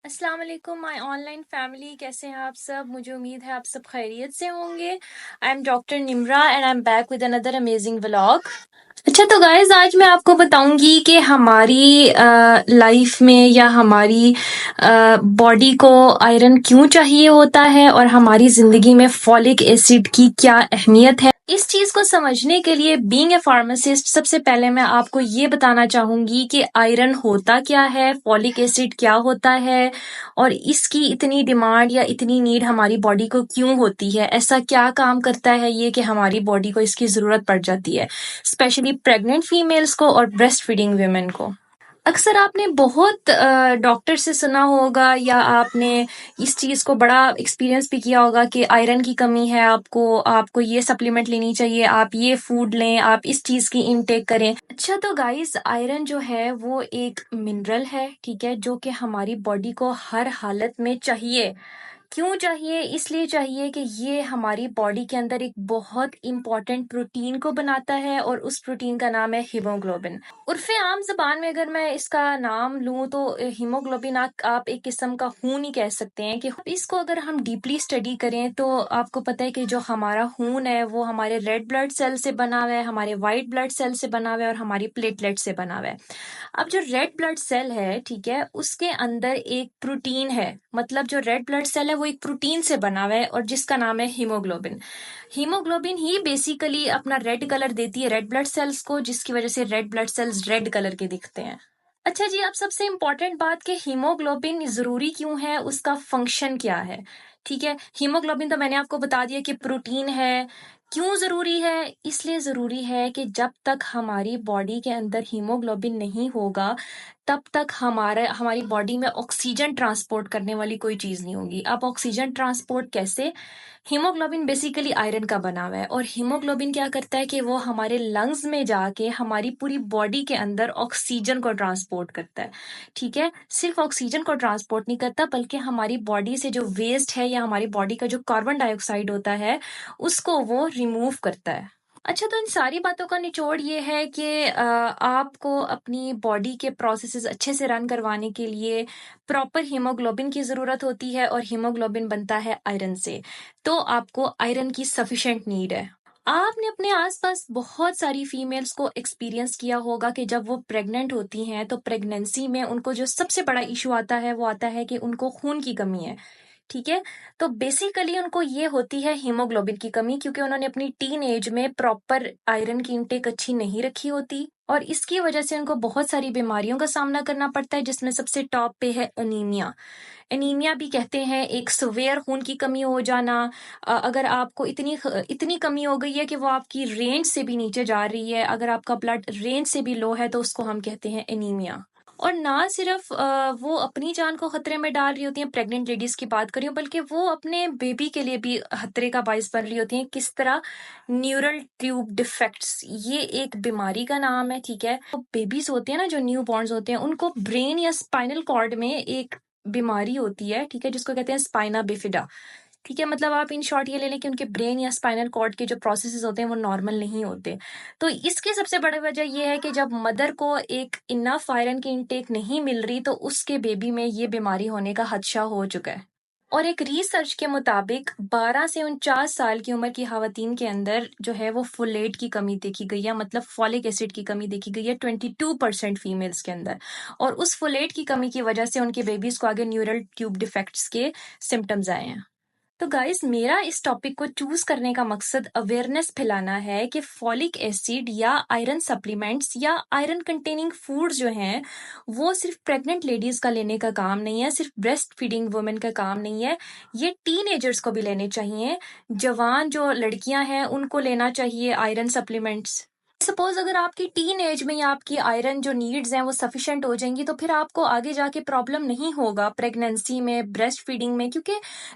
अस्सलाम वालेकुम my online family, कैसे हैं आप सब। मुझे उम्मीद है आप सब खैरियत से होंगे। I am doctor Nimra and I am back with another amazing vlog. अच्छा तो गाइज, आज मैं आपको बताऊंगी कि हमारी लाइफ में या हमारी बॉडी को आयरन क्यों चाहिए होता है और हमारी जिंदगी में फॉलिक एसिड की क्या अहमियत है। इस चीज को समझने के लिए बीइंग ए फार्मासिस्ट, सबसे पहले मैं आपको ये बताना चाहूंगी कि आयरन होता क्या है, फॉलिक एसिड क्या होता है और इसकी इतनी डिमांड या इतनी नीड हमारी बॉडी को क्यों होती है। ऐसा क्या काम करता है ये कि हमारी बॉडी को इसकी जरूरत पड़ जाती है, स्पेशली प्रेग्नेंट फीमेल्स को और ब्रेस्ट फीडिंग वुमेन को। अक्सर आपने बहुत डॉक्टर से सुना होगा या आपने इस चीज़ को बड़ा एक्सपीरियंस भी किया होगा कि आयरन की कमी है, आपको आपको ये सप्लीमेंट लेनी चाहिए, आप ये फूड लें, आप इस चीज़ की इनटेक करें। अच्छा तो गाइस, आयरन जो है वो एक मिनरल है, ठीक है, जो कि हमारी बॉडी को हर हालत में चाहिए। क्यों चाहिए? इसलिए चाहिए कि ये हमारी बॉडी के अंदर एक बहुत इंपॉर्टेंट प्रोटीन को बनाता है और उस प्रोटीन का नाम है हीमोग्लोबिन। उर्फे आम जबान में अगर मैं इसका नाम लूं तो हीमोग्लोबिन आप एक किस्म का खून ही कह सकते हैं। कि इसको अगर हम डीपली स्टडी करें तो आपको पता है कि जो हमारा खून है वो हमारे रेड ब्लड सेल से बना हुआ है, हमारे वाइट ब्लड सेल से बना हुआ है और हमारी प्लेटलेट से बना हुआ है। अब जो रेड ब्लड सेल है, ठीक है, उसके अंदर एक प्रोटीन है। मतलब जो रेड ब्लड सेल है वो एक प्रोटीन से बना हुआ है और जिसका नाम है हीमोग्लोबिन। हीमोग्लोबिन ही बेसिकली अपना रेड कलर देती है रेड ब्लड सेल्स को, जिसकी वजह से red blood cells red colour के दिखते हैं। अच्छा जी, अब सबसे इम्पोर्टेंट बात कि हीमोग्लोबिन जरूरी क्यों है, उसका फंक्शन क्या है। ठीक है, हीमोग्लोबिन तो मैंने आपको बता दिया कि प्रोटीन है। क्यों जरूरी है? इसलिए जरूरी है कि जब तक हमारी बॉडी के अंदर हीमोग्लोबिन नहीं होगा तब तक हमारी बॉडी में ऑक्सीजन ट्रांसपोर्ट करने वाली कोई चीज नहीं होगी। अब ऑक्सीजन ट्रांसपोर्ट कैसे? हीमोग्लोबिन बेसिकली आयरन का बना हुआ है और हीमोग्लोबिन क्या करता है कि वो हमारे लंग्स में जाके हमारी पूरी बॉडी के अंदर ऑक्सीजन को ट्रांसपोर्ट करता है। ठीक है, सिर्फ ऑक्सीजन को ट्रांसपोर्ट नहीं करता बल्कि हमारी बॉडी से जो वेस्ट है या हमारी बॉडी का जो कार्बन डाइऑक्साइड होता है उसको वो रिमूव करता है। अच्छा तो इन सारी बातों का निचोड़ ये है कि आपको अपनी बॉडी के प्रोसेसेस अच्छे से रन करवाने के लिए प्रॉपर हीमोग्लोबिन की ज़रूरत होती है और हीमोग्लोबिन बनता है आयरन से। तो आपको आयरन की सफिशिएंट नीड है। आपने अपने आसपास बहुत सारी फीमेल्स को एक्सपीरियंस किया होगा कि जब वो प्रेग्नेंट होती हैं तो प्रेगनेंसी में उनको जो सबसे बड़ा इशू आता है वो आता है कि उनको खून की कमी है। ठीक है, तो बेसिकली उनको ये होती है हीमोग्लोबिन की कमी, क्योंकि उन्होंने अपनी टीन एज में प्रॉपर आयरन की इनटेक अच्छी नहीं रखी होती और इसकी वजह से उनको बहुत सारी बीमारियों का सामना करना पड़ता है, जिसमें सबसे टॉप पे है एनीमिया। एनीमिया भी कहते हैं एक सवेयर खून की कमी हो जाना। अगर आपको इतनी कमी हो गई है कि वो आपकी रेंज से भी नीचे जा रही है, अगर आपका ब्लड रेंज से भी लो है तो उसको हम कहते हैं एनीमिया। और ना सिर्फ वो अपनी जान को खतरे में डाल रही होती हैं, प्रेग्नेंट लेडीज की बात करी हूँ, बल्कि वो अपने बेबी के लिए भी खतरे का बायस बन रही होती हैं। किस तरह? न्यूरल ट्यूब डिफेक्ट्स, ये एक बीमारी का नाम है। ठीक है, तो बेबीज होते हैं ना, जो न्यू बॉर्न्स होते हैं, उनको ब्रेन या स्पाइनल कॉर्ड में एक बीमारी होती है, ठीक है, जिसको कहते हैं स्पाइना बिफिडा। ठीक है, मतलब आप इन शॉर्ट ये ले लें कि उनके ब्रेन या स्पाइनल कॉर्ड के जो प्रोसेसेस होते हैं वो नॉर्मल नहीं होते। तो इसकी सबसे बड़ी वजह ये है कि जब मदर को एक इनफ आयरन की इनटेक नहीं मिल रही तो उसके बेबी में ये बीमारी होने का खदशा हो चुका है। और एक रिसर्च के मुताबिक 12 से 49 साल की उम्र की खवातीन के अंदर जो है वो फोलेट की कमी देखी गई है, मतलब फॉलिक एसिड की कमी देखी गई है 22% फीमेल्स के अंदर। और उस फोलेट की कमी की वजह से उनके बेबीज को आगे न्यूरल ट्यूब डिफेक्ट्स के सिम्टम्स आए हैं। तो गाइस, मेरा इस टॉपिक को चूज करने का मकसद अवेयरनेस फैलाना है कि फॉलिक एसिड या आयरन सप्लीमेंट्स या आयरन कंटेनिंग फूड्स जो हैं वो सिर्फ प्रेग्नेंट लेडीज का लेने का काम नहीं है, सिर्फ ब्रेस्ट फीडिंग वुमेन का काम नहीं है। ये टीनेजर्स को भी लेने चाहिए। जवान जो लड़कियां हैं उनको लेना चाहिए आयरन सप्लीमेंट्स। सपोज अगर आपकी टीन एज में या आपकी आयरन जो नीड्स हैं वो सफिशिएंट हो जाएंगी तो फिर आपको आगे जाके प्रॉब्लम नहीं होगा प्रेगनेंसी में, ब्रेस्ट फीडिंग में, क्योंकि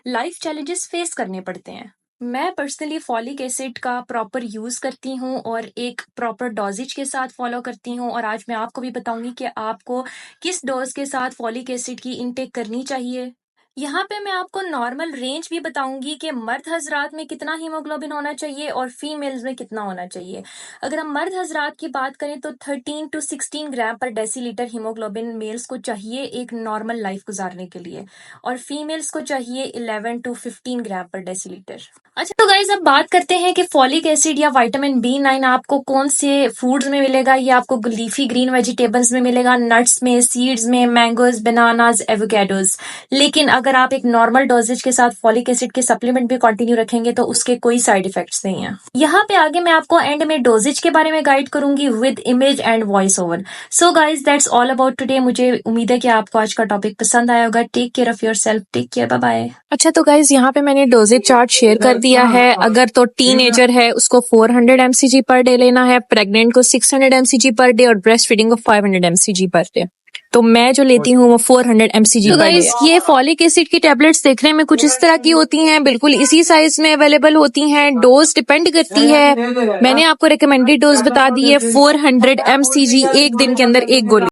लाइफ चैलेंजेस फेस करने पड़ते हैं। मैं पर्सनली फॉलिक एसिड का प्रॉपर यूज करती हूँ और एक प्रॉपर डोजेज के साथ फॉलो करती हूँ और आज मैं आपको भी बताऊंगी कि आपको किस डोज के साथ फॉलिक एसिड की इनटेक करनी चाहिए। यहाँ पे मैं आपको नॉर्मल रेंज भी बताऊंगी कि मर्द हजरात में कितना हीमोग्लोबिन होना चाहिए और फीमेल्स में कितना होना चाहिए। अगर हम मर्द हजरात की बात करें तो 13 to 16 ग्राम पर डेसीलीटर हीमोग्लोबिन मेल्स को चाहिए एक नॉर्मल लाइफ गुजारने के लिए, और फीमेल्स को चाहिए 11 to 15 ग्राम पर डेसीलीटर। अच्छा तो गाइज अब बात करते हैं कि फॉलिक एसिड या विटामिन B9 आपको कौन से फूड्स में मिलेगा। ये आपको लीफी ग्रीन वेजिटेबल्स में मिलेगा, नट्स में, सीड्स में, मैंगोज, बनानाज, एवोकेडोज। लेकिन अगर आप एक नॉर्मल डोजेज के साथ फॉलिक एसिड के सप्लीमेंट भी कंटिन्यू रखेंगे तो उसके कोई साइड इफेक्ट्स नहीं है। यहाँ पे आगे मैं आपको एंड में डोजेज के बारे में गाइड करूंगी with image and voice over. So guys that's all about today. मुझे उम्मीद है कि आपको आज का टॉपिक पसंद आया होगा। Take care of yourself, take care, bye bye. अच्छा तो गाइज यहाँ पे मैंने डोजेज चार्ट शेयर कर दिया है। अगर तो टीनेजर है उसको 400 mcg पर डे लेना है, प्रेग्नेंट को 600 mcg पर डे और ब्रेस्ट फीडिंग को 500 mcg पर डे। तो मैं जो लेती हूँ वो 400 mcg पर डे। ये फॉलिक एसिड की टैबलेट्स देखने में कुछ इस तरह की होती हैं, बिल्कुल इसी साइज में अवेलेबल होती हैं। डोज डिपेंड करती है, मैंने आपको रिकमेंडेड डोज बता दी है 400 mcg, एक दिन के अंदर एक गोली।